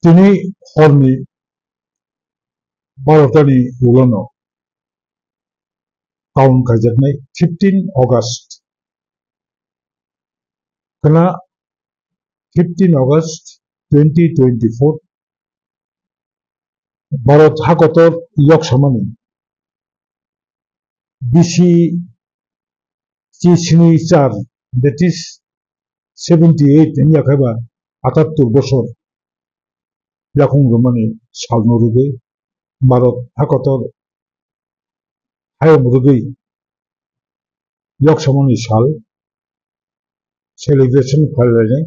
दिनै हरनि 12टानि उनाव टाउन खाजोबनाय 15 अगस्त खोना 15 अगस्त 2024 भारत हादर लोकसभानि बिसि C4 that is 78 in yakaba 78 বছর yakungumani salnorugai भारत हादर हायमुरुgai लोकसभानि साल celebration खालामनाय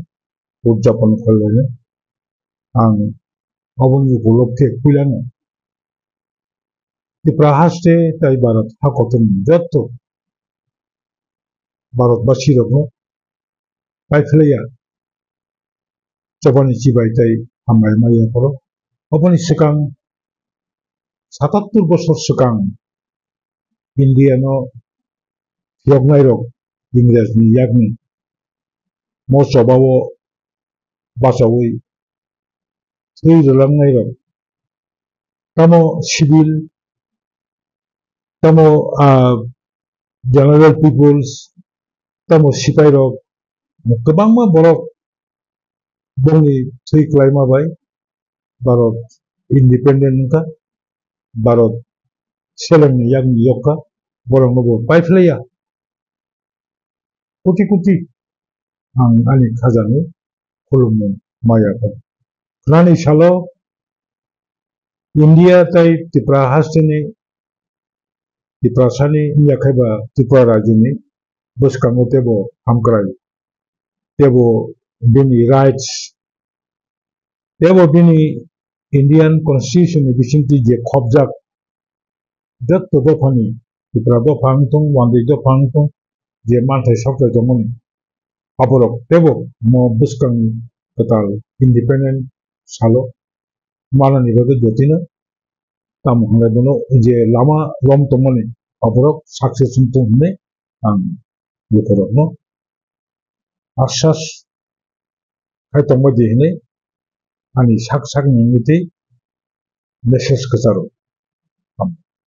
उद्यापन खालामनाय आं अबनि उपलक्षे फैलानो त्रिपुराहास्ते ताई भारत हादरनि जत्त भारतबासी रखनो पाइफलैया जबानि जिबायताई हामनाय माया करो अबनि सिगां 77 বছর सिगां इन्डियानो यगनाय रक इंराजनि यागनि मसबावो बासावै थै रलांनाय रक तमो सिविल तमो जनरल पिपल्स तमो सिपाइ रक गोबांमा बरक बंनि थै क्लाइमाबाय भारत इंडिपेंडेंट का भारत सेलेंनि यागनि यक्का बरंनोबो पाइफलैया कोटि कोटि आं आंनि खाजानो खुलुमनो मायाफोर खोनानै सालो इंडिया ताई त्रिपुरा हास्तेनि त्रिपुरासानि याखायबा त्रिपुरा राज्योनि बसकांगो तेबो हामक्राय तेबो बिनि राइट्स तेबो बिनि इंडियन कॉन्स्टिट्यूशन बिसिंति जे खबजाक जत्त दफानि त्रिपुरा दफांथं वांदे दफांथं जे मानथाय सावथाय दंमोन आबरक तेबो म बसकां कताल इंडिपेंडेंट सालो मानानि बगे दतिनो ताम हंनाय बनो जे लामा लम तंमोन आबरक सक्सेसफुल तंने आं लुखरनो आश्वास खाय तंबा दिहने आंनि साक साक निमिति मेसेज कसारो